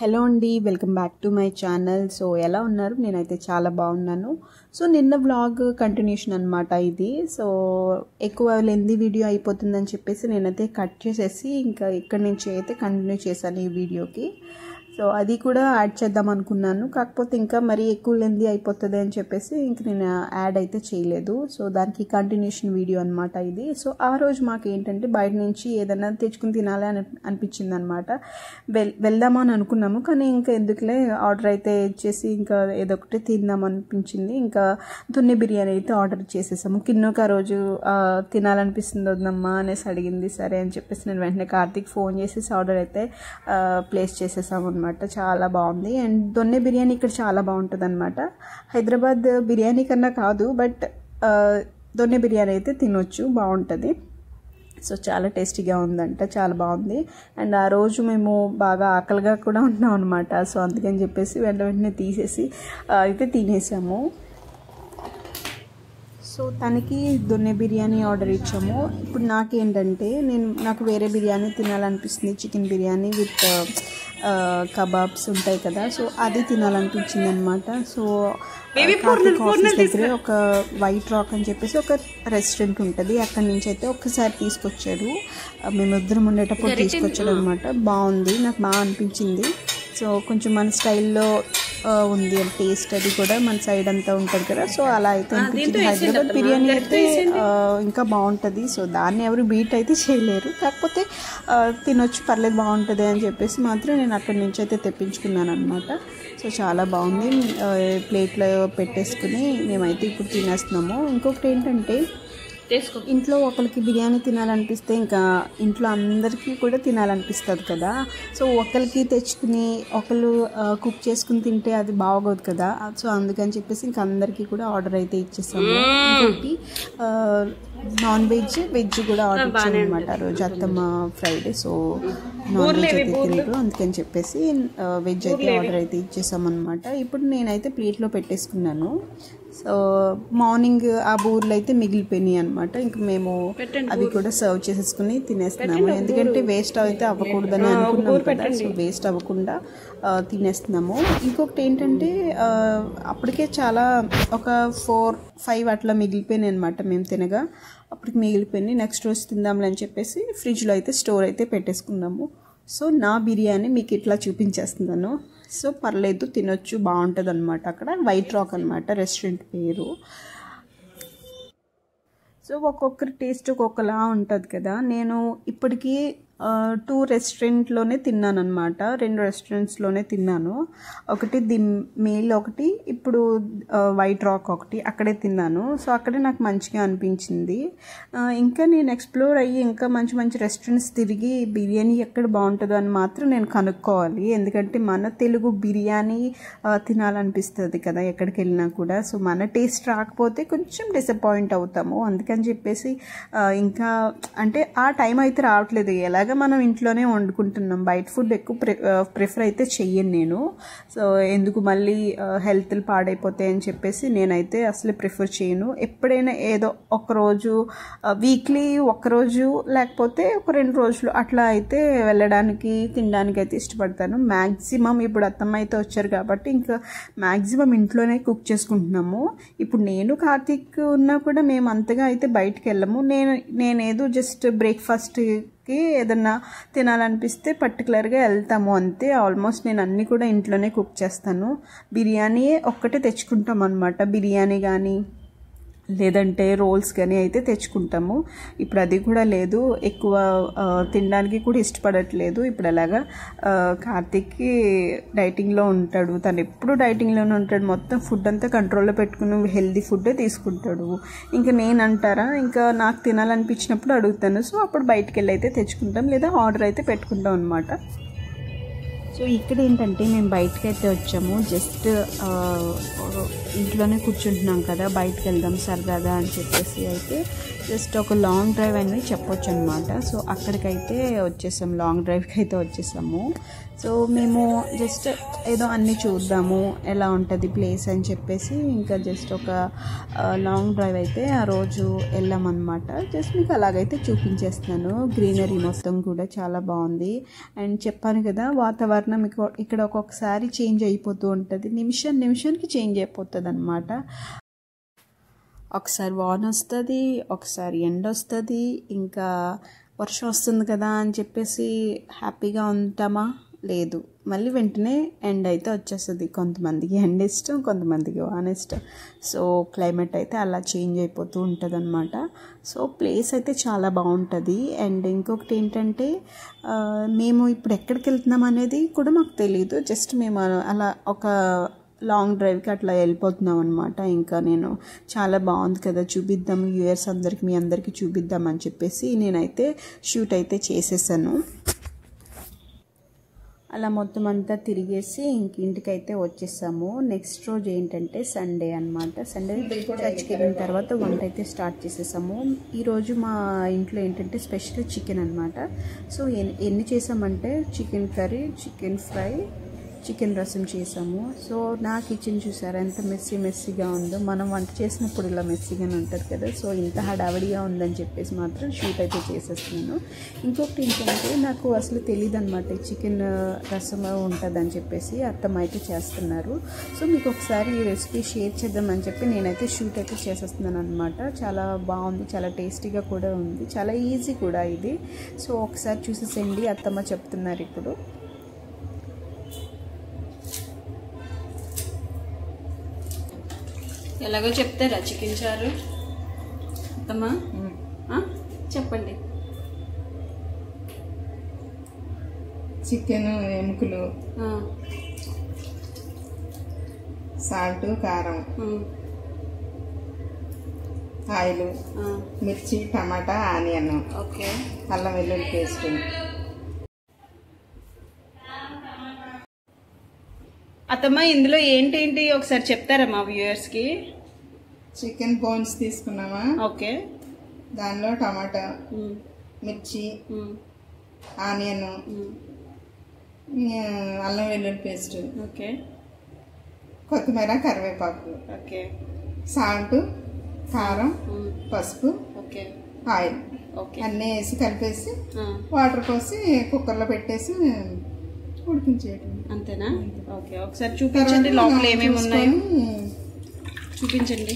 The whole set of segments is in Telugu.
హలో అండి, welcome back to my channel. So ఎలా ఉన్నారు? నేనైతే చాలా బాగున్నాను. సో నిన్న వ్లాగ్ కంటిన్యూషన్ అనమాట ఇది. సో ఎక్కువ లెంతీ వీడియో అయిపోతుందని చెప్పేసి నేనైతే కట్ చేసేసి ఇంకా ఇక్కడి నుంచి అయితే కంటిన్యూ చేశాను ఈ వీడియోకి. సో అది కూడా యాడ్ చేద్దాం అనుకున్నాను, కాకపోతే ఇంకా మరీ ఎక్కువ లెంతీ అయిపోతుంది అని చెప్పేసి ఇంక నేను యాడ్ అయితే చేయలేదు. సో దానికి కంటిన్యూషన్ వీడియో అనమాట ఇది. సో ఆ రోజు మాకు ఏంటంటే బయట నుంచి ఏదైనా తెచ్చుకుని తినాలి అని అనిపించింది అనమాట. వెళ్దామా అని అనుకున్నాము, కానీ ఇంకా ఎందుకులే ఆర్డర్ అయితే ఇచ్చేసి ఇంకా ఏదో ఒకటి తిందాం అనిపించింది. ఇంకా దున్నె బిర్యానీ అయితే ఆర్డర్ చేసేసాము. కిన్నోకి ఆ రోజు తినాలనిపిస్తుంది వద్దమ్మా అనేసి అడిగింది. సరే అని చెప్పేసి నేను వెంటనే కార్తీక్ ఫోన్ చేసేసి ఆర్డర్ అయితే ప్లేస్ చేసేసాము అనమాట. చాలా బాగుంది. అండ్ దొన్నె బిర్యానీ ఇక్కడ చాలా బాగుంటుంది అనమాట. హైదరాబాద్ బిర్యానీ కన్నా కాదు, బట్ దొన్నె బిర్యానీ అయితే తినొచ్చు, బాగుంటుంది. సో చాలా టేస్టీగా ఉందంట, చాలా బాగుంది. అండ్ ఆ రోజు మేము బాగా ఆకలిగా కూడా ఉన్నాం అనమాట. సో అందుకని చెప్పేసి వెంటనే తీసేసి అయితే తినేసాము. సో తనకి దొన్నె బిర్యానీ ఆర్డర్ ఇచ్చాము. ఇప్పుడు నాకేంటంటే నాకు వేరే బిర్యానీ తినాలనిపిస్తుంది, చికెన్ బిర్యానీ విత్ కబాబ్స్ ఉంటాయి కదా, సో అది తినాలనిపించింది అనమాట. సో ఆఫీస్ దగ్గరే ఒక వైట్ రాక్ అని చెప్పేసి ఒక రెస్టారెంట్ ఉంటుంది, అక్కడి నుంచి అయితే ఒక్కసారి తీసుకొచ్చాడు. మేమిద్దరం ఉండేటప్పుడు తీసుకొచ్చాడు అనమాట. బాగుంది, నాకు బాగా అనిపించింది. సో కొంచెం మన స్టైల్లో ఉంది టేస్ట్, అది కూడా మన సైడ్ అంతా ఉంటుంది కదా, సో అలా అయితే అనిపించింది. హైదరాబాద్ బిర్యానీ అయితే ఇంకా బాగుంటుంది. సో దాన్ని ఎవరు బీట్ అయితే చేయలేరు, కాకపోతే తినొచ్చు, పర్లేదు, బాగుంటుంది అని చెప్పేసి మాత్రం నేను అక్కడి నుంచి అయితే తెప్పించుకున్నాను అనమాట. సో చాలా బాగుంది. ప్లేట్లో పెట్టేసుకుని మేమైతే ఇప్పుడు తినేస్తున్నాము. ఇంకొకటి ఏంటంటే, ఇంట్లో ఒకరికి బిర్యానీ తినాలనిపిస్తే ఇంకా ఇంట్లో అందరికీ కూడా తినాలనిపిస్తుంది కదా. సో ఒకరికి తెచ్చుకుని ఒకరు కుక్ చేసుకుని తింటే అది బాగోదు కదా. సో అందుకని చెప్పేసి ఇంకా అందరికీ కూడా ఆర్డర్ అయితే ఇచ్చేసాము. ఇంకోటి నాన్ వెజ్, వెజ్ కూడా ఆర్డర్ ఇచ్చాము అనమాట. ఆ రోజు అత్తమ్మ ఫ్రైడే, సో నాన్ వెజ్ అయితే తినరు, అందుకని చెప్పేసి వెజ్ అయితే ఆర్డర్ అయితే ఇచ్చేసామన్నమాట. ఇప్పుడు నేనైతే ప్లేట్లో పెట్టేసుకున్నాను. సో మార్నింగ్ ఆ బూర్లు అయితే మిగిలిపోయినాయి అనమాట. ఇంకా మేము అవి కూడా సర్వ్ చేసేసుకుని తినేస్తున్నాము, ఎందుకంటే వేస్ట్ అయితే అవ్వకూడదని అనుకున్నాం కదా. సో వేస్ట్ అవ్వకుండా తినేస్తున్నాము. ఇంకొకటి ఏంటంటే అప్పటికే చాలా ఒక 4-5 అట్లా మిగిలిపోయినాయి అనమాట. మేము తినగా అప్పటికి మిగిలిపోయినాయి. నెక్స్ట్ రోజు తిందాంలే అని చెప్పేసి ఫ్రిడ్జ్లో అయితే స్టోర్ అయితే పెట్టేసుకున్నాము. సో నా బిర్యానీ మీకు ఇట్లా చూపించేస్తున్నాను. సో పర్లేదు, తినొచ్చు, బాగుంటుంది అనమాట. అక్కడ వైట్ రాక్ అనమాట రెస్టారెంట్ పేరు. సో ఒక్కొక్కరి టేస్ట్ ఒక్కొక్కలా ఉంటుంది కదా. నేను ఇప్పటికీ 2 రెస్టారెంట్లోనే తిన్నాను అనమాట. 2 రెస్టారెంట్స్లోనే తిన్నాను. ఒకటి ది మీల్, ఒకటి ఇప్పుడు వైట్ రాక్ ఒకటి, అక్కడే తిన్నాను. సో అక్కడే నాకు మంచిగా అనిపించింది. ఇంకా నేను ఎక్స్ప్లోర్ అయ్యి ఇంకా మంచి మంచి రెస్టారెంట్స్ తిరిగి బిర్యానీ ఎక్కడ బాగుంటుందో అని మాత్రం నేను కనుక్కోవాలి, ఎందుకంటే మన తెలుగు బిర్యానీ తినాలనిపిస్తుంది కదా ఎక్కడికి వెళ్ళినా కూడా. సో మన టేస్ట్ రాకపోతే కొంచెం డిసప్పాయింట్ అవుతాము. అందుకని చెప్పేసి ఇంకా అంటే ఆ టైం అయితే రావట్లేదు. ఎలాగ మనం ఇంట్లోనే వండుకుంటున్నాం, బయట ఫుడ్ ఎక్కువ ప్రిఫర్ అయితే చెయ్యను నేను. సో ఎందుకు మళ్ళీ హెల్త్లు పాడైపోతాయి అని చెప్పేసి నేనైతే అసలు ప్రిఫర్ చేయను. ఎప్పుడైనా ఏదో ఒకరోజు, వీక్లీ ఒకరోజు లేకపోతే ఒక 2 రోజులు అట్లా అయితే వెళ్ళడానికి తినడానికి అయితే ఇష్టపడతాను. మ్యాక్సిమం ఇప్పుడు అత్తమ్మ అయితే వచ్చారు కాబట్టి ఇంకా మ్యాక్సిమం ఇంట్లోనే కుక్ చేసుకుంటున్నాము. ఇప్పుడు నేను కార్తీక్ ఉన్నా కూడా మేము అంతగా అయితే బయటకు వెళ్ళము. నేనేదో జస్ట్ బ్రేక్ఫాస్ట్కి ఏదన్నా తినాలనిపిస్తే పర్టికులర్గా వెళ్తాము అంతే. ఆల్మోస్ట్ నేను అన్నీ కూడా ఇంట్లోనే కుక్ చేస్తాను. బిర్యానీ ఒక్కటే తెచ్చుకుంటాం అనమాట. బిర్యానీ కానీ లేదంటే రోల్స్ కానీ అయితే తెచ్చుకుంటాము. ఇప్పుడు అది కూడా లేదు, ఎక్కువ తినడానికి కూడా ఇష్టపడట్లేదు. ఇప్పుడు అలాగా కార్తీక్కి డైటింగ్లో ఉంటాడు, తను ఎప్పుడు డైటింగ్లోనే ఉంటాడు. మొత్తం ఫుడ్ అంతా కంట్రోల్లో పెట్టుకుని హెల్దీ ఫుడ్డే తీసుకుంటాడు. ఇంకా నేనంటారా, ఇంకా నాకు తినాలనిపించినప్పుడు అడుగుతాను. సో అప్పుడు బయటికి వెళ్ళి అయితే తెచ్చుకుంటాం, లేదా ఆర్డర్ అయితే పెట్టుకుంటాం అనమాట. సో ఇక్కడ ఏంటంటే మేము బయటకు అయితే వచ్చాము, జస్ట్ ఇంట్లోనే కూర్చుంటున్నాం కదా, బయటకు వెళ్దాం సరదాగా అని చెప్పేసి అయితే జస్ట్ ఒక లాంగ్ డ్రైవ్ అని చెప్పొచ్చు అనమాట. సో అక్కడికైతే వచ్చేసాము, లాంగ్ డ్రైవ్కి అయితే వచ్చేసాము. సో మేము జస్ట్ ఏదో అన్నీ చూద్దాము ఎలా ఉంటుంది ప్లేస్ అని చెప్పేసి ఇంకా జస్ట్ ఒక లాంగ్ డ్రైవ్ అయితే ఆ రోజు వెళ్ళామన్నమాట. జస్ట్ మీకు అలాగైతే చూపించేస్తున్నాను. గ్రీనరీ మొత్తం కూడా చాలా బాగుంది. అండ్ చెప్పాను కదా వాతావరణం ఇక్కడ ఒక్కొక్కసారి చేంజ్ అయిపోతూ ఉంటుంది, నిమిషానికి చేంజ్ అయిపోతుంది అనమాట. ఒకసారి వాన వస్తుంది, ఒకసారి ఎండ వస్తుంది, ఇంకా వర్షం వస్తుంది కదా అని చెప్పేసి హ్యాపీగా ఉంటామా, లేదు, మళ్ళీ వెంటనే ఎండ్ అయితే వచ్చేస్తుంది. కొంతమందికి ఎండ ఇష్టం, కొంతమందికి వాన ఇష్టం. సో క్లైమేట్ అయితే అలా చేంజ్ అయిపోతూ ఉంటుంది అనమాట. సో ప్లేస్ అయితే చాలా బాగుంటుంది. అండ్ ఇంకొకటి ఏంటంటే మేము ఇప్పుడు ఎక్కడికి వెళ్తున్నాం అనేది కూడా మాకు తెలియదు. జస్ట్ మేము అలా ఒక లాంగ్ డ్రైవ్కి అట్లా వెళ్ళిపోతున్నాం అనమాట. ఇంకా నేను చాలా బాగుంది కదా చూపిద్దాం వ్యూయర్స్ అందరికి, మీ అందరికీ చూపిద్దాం అని చెప్పేసి నేనైతే షూట్ అయితే చేసేసాను. అలా మొత్తం అంతా తిరిగేసి ఇంటికైతే వచ్చేసాము. నెక్స్ట్ రోజు ఏంటంటే సండే అనమాట. సండే చర్చ్కి వెళ్ళిన తర్వాత వంట అయితే స్టార్ట్ చేసేసాము. ఈరోజు మా ఇంట్లో ఏంటంటే స్పెషల్ చికెన్ అనమాట. సో ఎన్ని చేసామంటే chicken curry, chicken fry, chicken రసం చేసాము. సో నా కిచెన్ చూసారా ఎంత మెస్సీగా ఉందో. మనం వంట చేసినప్పుడు ఇలా మెస్సీగానే ఉంటుంది కదా. సో ఇంత హడావిడిగా ఉందని చెప్పేసి మాత్రం షూట్ అయితే చేసేస్తున్నాను. ఇంకొకటి ఏంటంటే నాకు అసలు తెలియదు అనమాట చికెన్ రసం ఉంటుందని చెప్పేసి. అత్తమ్మ అయితే చేస్తున్నారు. సో మీకు ఒకసారి ఈ రెసిపీ షేర్ చేద్దామని చెప్పి నేనైతే షూట్ అయితే చేసేస్తున్నాను అనమాట. చాలా బాగుంది, చాలా టేస్టీగా కూడా ఉంది, చాలా ఈజీ కూడా ఇది. సో ఒకసారి చూసేసేయండి, అత్తమ్మ చెప్తున్నారు ఇప్పుడు. ఎలాగో చెప్తారా చికెన్ చారు అత్తమ్మా? చెప్పండి. చికెన్ ఎముకలు, సాల్ట్, కారం, ఆయిల్, మిర్చి, టమాటా, ఆనియన్, ఓకే, అల్లం వెల్లుల్లి పేస్ట్. అత్తమ్మ ఇందులో ఏంటేంటి ఒకసారి చెప్తారా మా వ్యూయర్స్కి? చికెన్ బోన్స్ తీసుకున్నామా, ఓకే, దానిలో టమాటా, మిర్చి, ఆనియన్, అల్లం వెల్లుల్లి పేస్ట్, ఓకే, కొత్తిమీర, కరివేపాకు, ఓకే, సాల్ట్, కారం, పసుపు, ఓకే, ఆయిల్, ఓకే, అన్నీ వేసి కలిపేసి వాటర్ పోసి కుక్కర్లో పెట్టేసి ఉడికించేయటం. అంతేనా? ఓకే, ఒకసారి చూపించండి లోపల ఏమేమి ఉన్నాయో చూపించండి.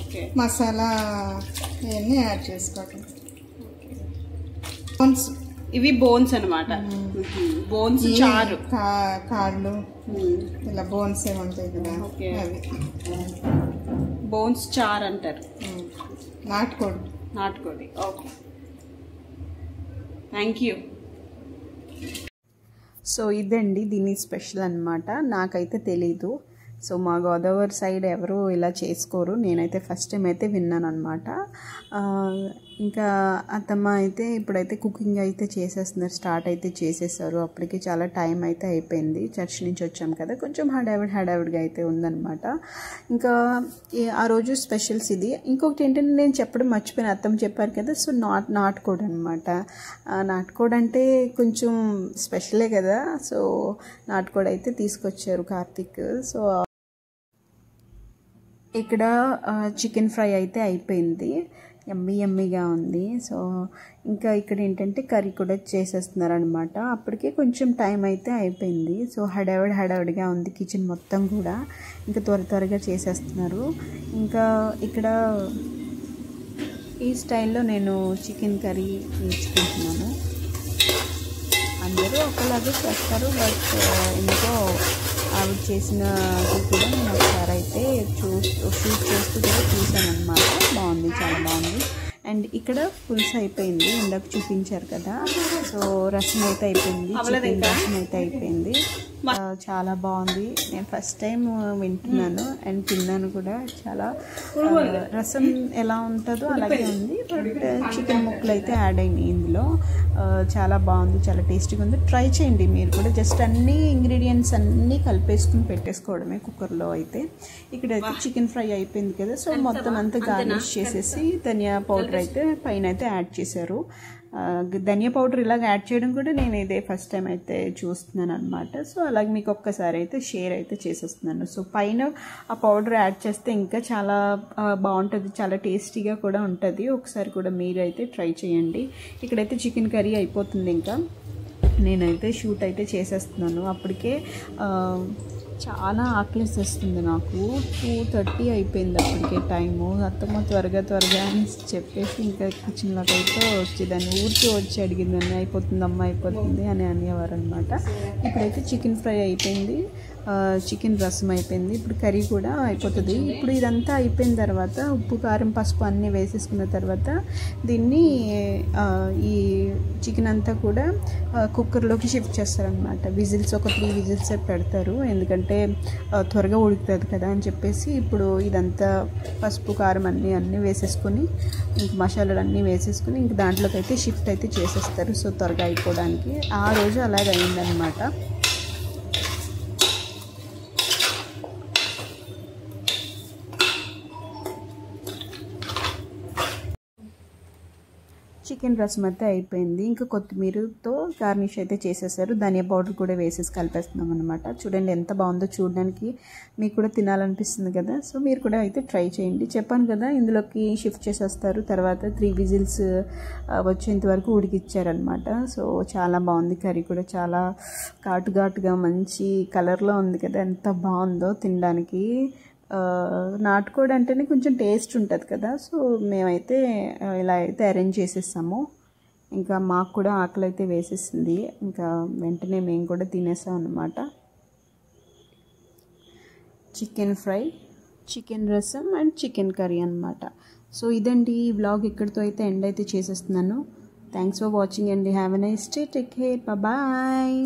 ఓకే, మసాలా ఇవన్నీ యాడ్ చేసుకోవటం. బోన్స్, ఇవి బోన్స్ అనమాట. బోన్స్ చారు, కాళ్ళు ఇలా బోన్స్ ఏమి ఉంటాయి కదా, అవి బోన్స్ చారు అంటారు. నాటుకోడి. Okay, thank you. సో ఇదండి దీని స్పెషల్ అనమాట. నాకైతే తెలీదు. సో మా గోదావరి సైడ్ ఎవరు ఇలా చేసుకోరు. నేనైతే ఫస్ట్ టైం అయితే విన్నాను అనమాట. ఇంకా అత్తమ్మ అయితే ఇప్పుడైతే కుకింగ్ అయితే చేసేస్తున్నారు, స్టార్ట్ అయితే చేసేసారు. అప్పటికి చాలా టైం అయితే అయిపోయింది. చర్చ్ నుంచి వచ్చాం కదా, కొంచెం హడావిడిగా అయితే ఉందన్నమాట. ఇంకా ఆ రోజు స్పెషల్స్ ఇది. ఇంకొకటి ఏంటంటే నేను చెప్పడం మర్చిపోయిన, అత్తమ్మ చెప్పారు కదా. సో నాటుకోడి అనమాట. నాటుకోడి అంటే కొంచెం స్పెషలే కదా. సో నాటుకోడి అయితే తీసుకొచ్చారు కార్తీక్. సో ఇక్కడ చికెన్ ఫ్రై అయితే అయిపోయింది, యమ్మీగా ఉంది. సో ఇంకా ఇక్కడ ఏంటంటే కర్రీ కూడా చేసేస్తున్నారు అనమాట. అప్పటికే కొంచెం టైం అయితే అయిపోయింది. సో హడావిడిగా ఉంది కిచెన్ మొత్తం కూడా. ఇంకా త్వరగా చేసేస్తున్నారు. ఇంకా ఇక్కడ ఈ స్టైల్లో నేను చికెన్ కర్రీ నేర్చుకుంటున్నాను. అందరూ ఒకలాగే చేస్తారు, బట్ ఎందుకో ఆవిడ చేసినది కూడా నేను ఒకసారి అయితే షూట్ చేస్తూ కూడా చూసాను అనమాట. బాగుంది, చాలా బాగుంది. అండ్ ఇక్కడ పులుసు అయిపోయింది, ఇందాక చూపించారు కదా. సో రసం అయితే అయిపోయింది, చికెన్ రసం అయితే అయిపోయింది. చాలా బాగుంది. నేను ఫస్ట్ టైం వింటున్నాను అండ్ తిన్నాను కూడా. చాలా రసం ఎలా ఉంటుందో అలాగే ఉంది, బట్ చికెన్ ముక్కలు అయితే యాడ్ అయినాయి ఇందులో. చాలా బాగుంది, చాలా టేస్టీగా ఉంది. ట్రై చేయండి మీరు కూడా. జస్ట్ అన్ని ఇంగ్రీడియంట్స్ అన్నీ కలిపేసుకుని పెట్టేసుకోవడమే కుక్కర్లో అయితే. ఇక్కడైతే చికెన్ ఫ్రై అయిపోయింది కదా, సో మొత్తం అంతా గార్నిష్ చేసేసి ధనియా పౌడర్ అయితే పైన అయితే యాడ్ చేశారు. ధనియా పౌడర్ ఇలాగ యాడ్ చేయడం కూడా నేను ఇదే ఫస్ట్ టైం అయితే చూస్తున్నాను అనమాట. సో అలాగే మీకు ఒక్కసారి అయితే షేర్ అయితే చేసేస్తున్నాను. సో పైన ఆ పౌడర్ యాడ్ చేస్తే ఇంకా చాలా బాగుంటుంది, చాలా టేస్టీగా కూడా ఉంటుంది. ఒకసారి కూడా మీరు అయితే ట్రై చేయండి. ఇక్కడైతే చికెన్ కర్రీ అయిపోతుంది. ఇంకా నేనైతే షూట్ అయితే చేసేస్తున్నాను. అప్పటికే చాలా ఆకలిస్తుంది నాకు. 2:30 అయిపోయింది అప్పటికే టైము. అత్తమ్మ త్వరగా అని చెప్పేసి ఇంకా కిచెన్లోకి అయితే వచ్చేదాన్ని. ఊరికి వచ్చి అడిగిందని అయిపోతుందమ్మా అయిపోతుంది అని అనేవారు అనమాట. ఇప్పుడైతే చికెన్ ఫ్రై అయిపోయింది, చికెన్ రసం అయిపోయింది, ఇప్పుడు కర్రీ కూడా అయిపోతుంది. ఇప్పుడు ఇదంతా అయిపోయిన తర్వాత ఉప్పు కారం పసుపు అన్నీ వేసేసుకున్న తర్వాత దీన్ని ఈ చికెన్ అంతా కూడా కుక్కర్లోకి షిఫ్ట్ చేస్తారనమాట. విజిల్స్ ఒక 3 విజిల్స్ పెడతారు, ఎందుకంటే త్వరగా ఉడుకుతుంది కదా అని చెప్పేసి. ఇప్పుడు ఇదంతా పసుపు కారం అన్నీ వేసేసుకొని ఇంక మసాలాలు అన్నీ వేసేసుకొని ఇంక దాంట్లోకి అయితే షిఫ్ట్ అయితే చేసేస్తారు. సో త్వరగా అయిపోవడానికి ఆ రోజు అలాగే అయిందనమాట. చికెన్ రసం అయితే అయిపోయింది. ఇంకా కొత్తిమీరతో గార్నిష్ అయితే చేసేసారు. ధనియా పౌడర్ కూడా వేసేసి కలిపేస్తున్నాం అనమాట. చూడండి ఎంత బాగుందో, చూడడానికి మీకు కూడా తినాలనిపిస్తుంది కదా. సో మీరు కూడా అయితే ట్రై చేయండి. చెప్పాను కదా ఇందులోకి షిఫ్ట్ చేసేస్తారు. తర్వాత 3 విజిల్స్ వచ్చేంత వరకు ఉడికిచ్చారనమాట. సో చాలా బాగుంది. కర్రీ కూడా చాలా ఘాటుగా మంచి కలర్లో ఉంది కదా, ఎంత బాగుందో తినడానికి. నాటుకోడి అంటేనే కొంచెం టేస్ట్ ఉంటుంది కదా. సో మేమైతే ఇలా అయితే అరేంజ్ చేసేసాము. ఇంకా మాకు కూడా ఆకలి అయితే వేసేసింది. ఇంకా వెంటనే మేము కూడా తినేసాం అన్నమాట. Chicken fry, chicken rasam and chicken curry అనమాట. సో ఇదండి ఈ వ్లాగ్. ఇక్కడితో అయితే ఎండ్ అయితే చేసేస్తున్నాను. థ్యాంక్స్ ఫర్ వాచింగ్ అండి. Have a nice day. Take care. Bye.